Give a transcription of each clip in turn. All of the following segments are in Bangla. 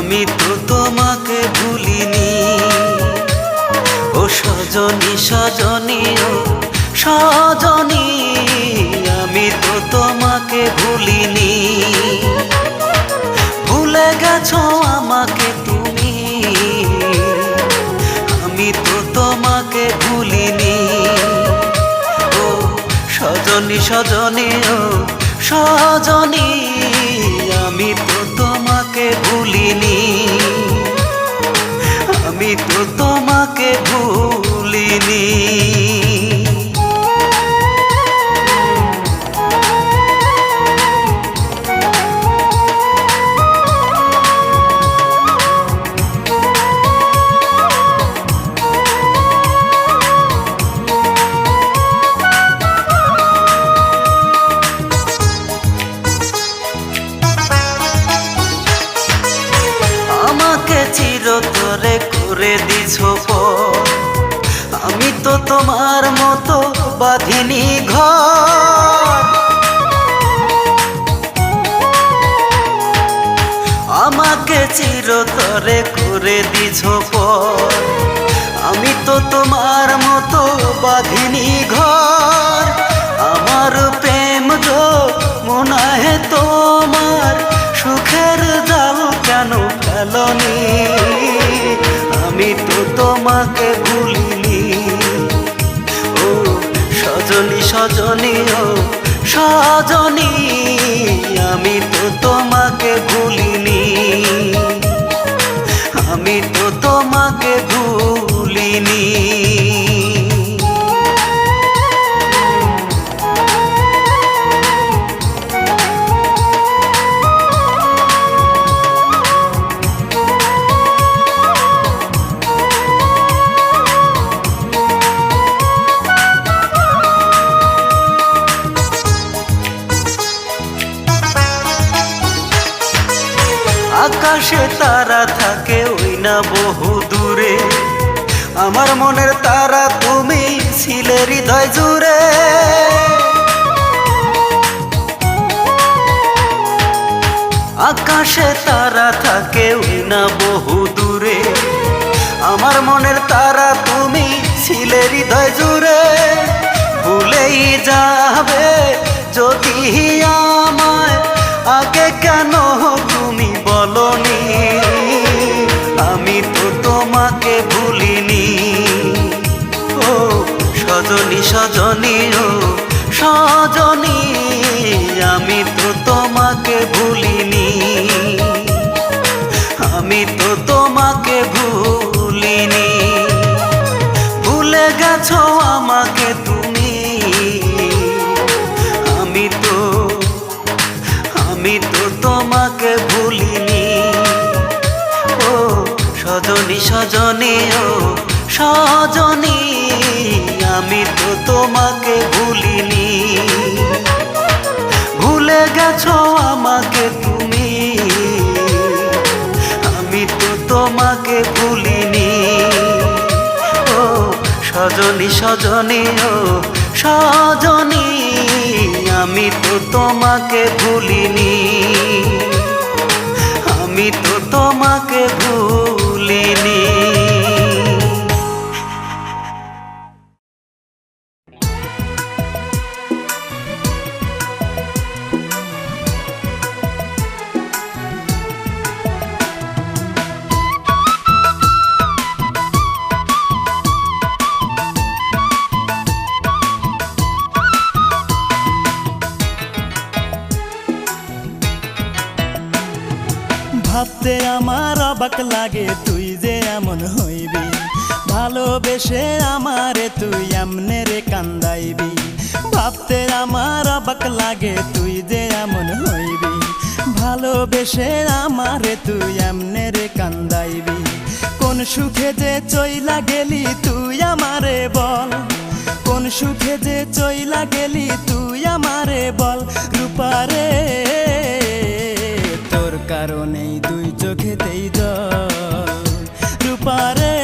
আমি তো তোমাকে ভুলিনি। ও সজনী সজনী ও সজনী, আমি তো তোমাকে ভুলিনি। ভুলে গেছো আমাকে তুমি, আমি তো তোমাকে ভুলিনি। ও সজনী সজনী ও সজনী, আমি তো তোমাকে ভুলিনি। আমি তো তোমাকে ভুলিনি। আমাকে চিরতরে করে দিছো পর, আমি তো তোমার মতো বাঁধিনি ঘর। আমাকে চিরতরে করে দিছো পর, আমি তো তোমার মতো বাঁধিনি ঘর। আমার প্রেম যো মনে হে তোমার, সুখের জাল কেন ফেলনি? আমি তো তোমাকে ভুলিনি। ও সজনী সজনী ও সজনী, আমি তো তোমাকে ভুলিনি। আমি তো তোমাকে ভুলিনি। আকাশে তারা থাকে ওই না বহু দূরে, আমার মনের তারা তুমি ছিলে হৃদয় জুড়ে। আকাশে তারা থাকে ওই না বহু দূরে, আমার মনের তারা তুমি ছিলে হৃদয় জুড়ে। ভুলেই যাবে যদি আমায়, আগে কেন তুমি বলনি? আমি তো তোমাকে ভুলিনি। ও সজনী সজনী ও সজনী, আমি তো তোমাকে ভুলিনি। আমি তো তোমাকে ভুলিনি। ভুলে গেছো আমাকে তুমি, আমি তো তোমাকে ভুলিনি। ও সজনী সজনী ও সজনী, আমি তো তোমাকে ভুলিনি। ভুলে গেছো আমাকে তুমি, আমি তো তোমাকে ভুলিনি। ও সজনী সজনী ও সজনী, আমি তো তোমাকে ভুলিনি। আমি তো তোমাকে ভুলিনি। ভাবতে আমার অবাক লাগে তুই যে এমন হইবি, ভালোবেসে আমারে তুই এমনে রে কান্দাইবি। ভাবতে আমার অবাক লাগে তুই যে এমন হইবি, ভালোবেসে আমারে তুই এমনে রে কান্দাইবি। কোন সুখে যে চইলা গেলি তুই আমারে বল, কোন সুখে যে চইলা গেলি তুই আমারে বল। রূপারে তোর কারণেই দুই চোখেতেই জল, রূপারে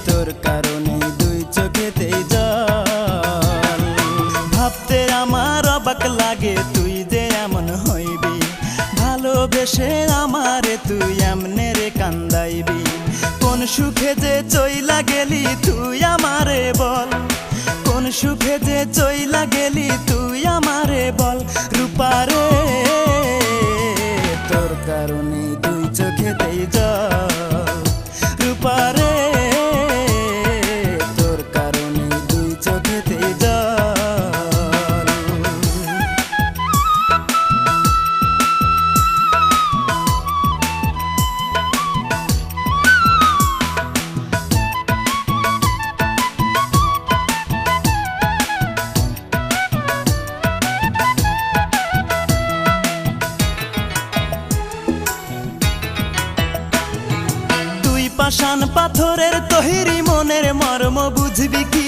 তোর কারণেই দুই চোখেতেই জল। ভাবতে আমার অবাক লাগে তুই যে এমন হইবি, ভালোবেসে ভালোবেসে আমারে তুই এমনে রে কান্দাইবি কোন সুখে যে চইলা গেলি তুই আমারে বল কোন সুখে যে চইলা গেলি তুই আমারে বল রূপারে তোর কারণে দুই চোখেতেই জল রূপারে তোর কারণে দুই চোখেতেই জল পাষাণ পাথরের তৈরি মনের মর্ম বুঝবি কি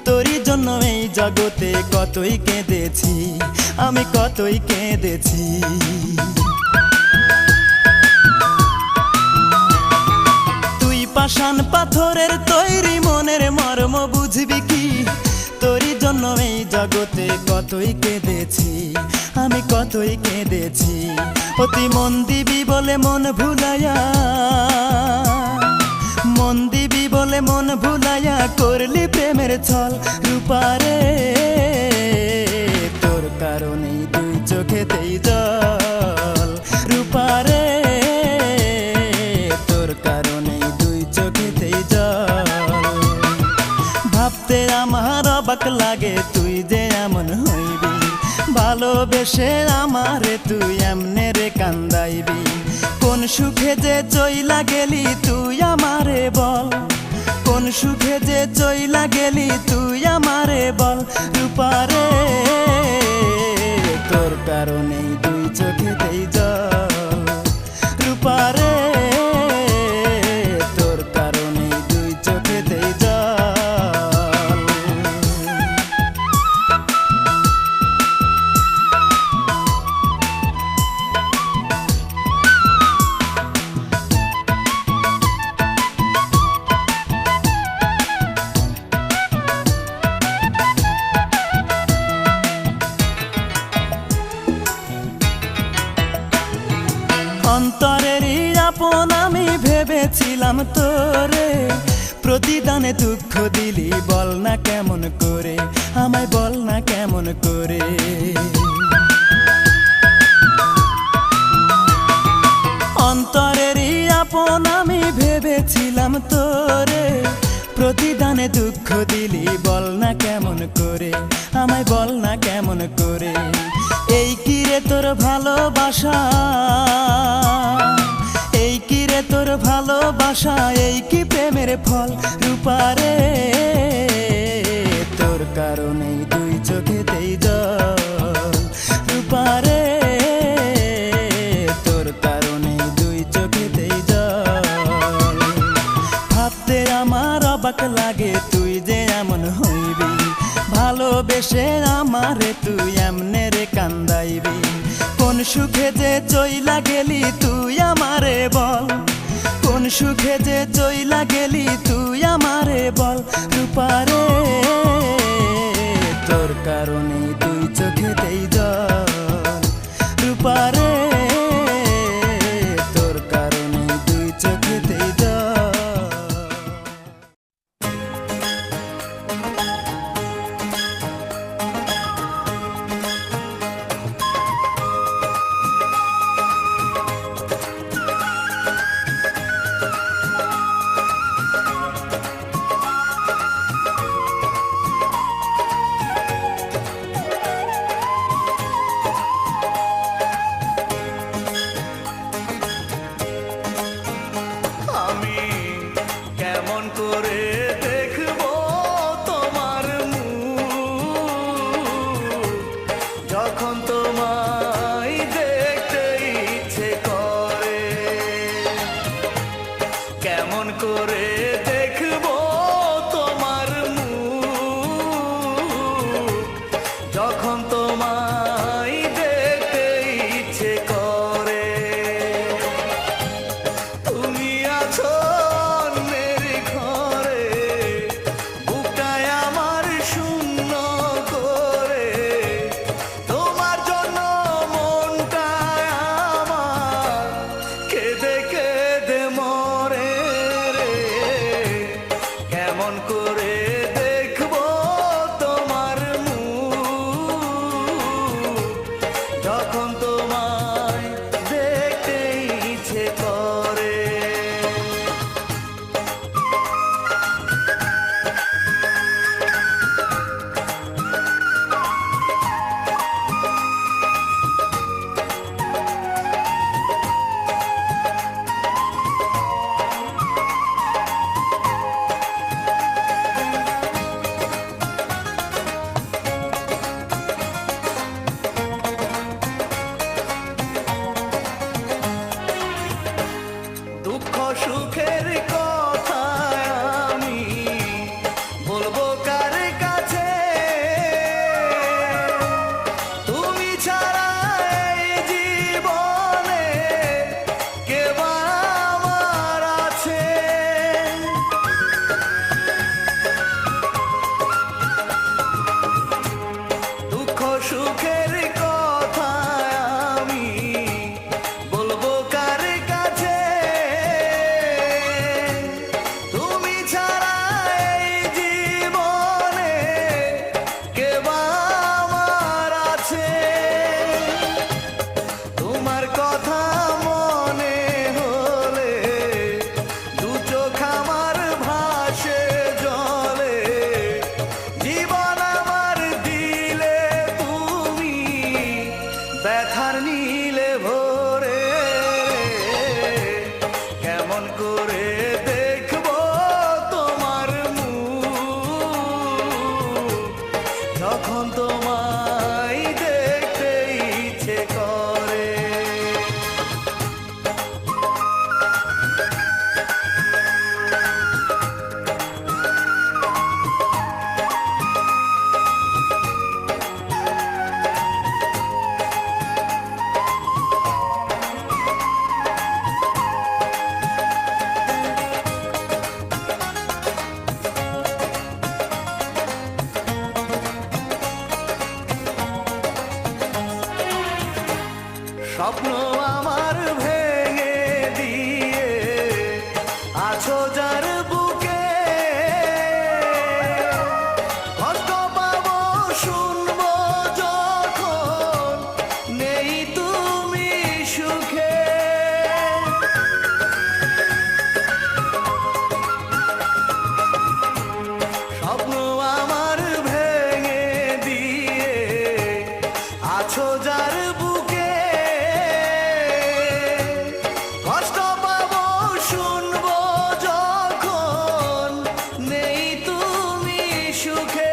তোরই জন্য এই জগতে কতই কেঁদেছি আমি কতই কেঁদেছি তুই পাষাণ পাথরের তৈরি মনের মর্ম বুঝবি কি তোরই জন্য এই জগতে কতই কেঁদেছি আমি কতই কেঁদেছি অতি মন দিবি বলে মন ভুলাইয়া মন দিবি বলে মন ভুলাইয়া করলি প্রেমের ছল রূপারে তোর কারণেই দুই চোখেতেই জল রূপারে তোর কারণেই দুই চোখেতেই জল ভাবতে আমার অবাক লাগে তুই যে এমন হইবি ভালোবেসে আমারে তুই এমনে রে কান্দাইবি কোন সুখে যে চইলা গেলি তুই আমারে বল কোন সুখে যে চইলা গেলি তুই আমারে বল রূপারে তোর কারণেই দুই চোখেতেই জল রূপারে তোর কারণেই দুই চোখেতেই জল অন্তরেরই আপন আমি ভেবেছিলাম তোরে প্রতিদানে দুঃখ দিলি বল না কেমন করে আমায় বল না কেমন করে অন্তরেরই আপন আমি ভেবেছিলাম তোরে প্রতিদানে দুঃখ দিলি বল না কেমন করে আমায় বল না কেমন করে এই কি রে তোর ভালোবাসা এই কি রে তোর ভালোবাসা এই কি প্রেমের ফল রূপারে তোর কারণেই দুই চোখেতেই জল রূপারে তোর কারণেই দুই চোখেতেই জল ভাবতে আমার অবাক লাগে তুই যে এমন হইবি ভালোবেসে আমারে তুই এমনে রে কান্দাইবি কোন সুখে যে চইলা গেলি তুই আমারে বল কোন সুখে যে চইলা গেলি তুই আমারে বল রূপারে তোর কারণেই দুই চোখেতেই জল রূপারে তোর কারণেই দুই চোখেতেই জল তুমি আছো অন্যের ঘরে সুখে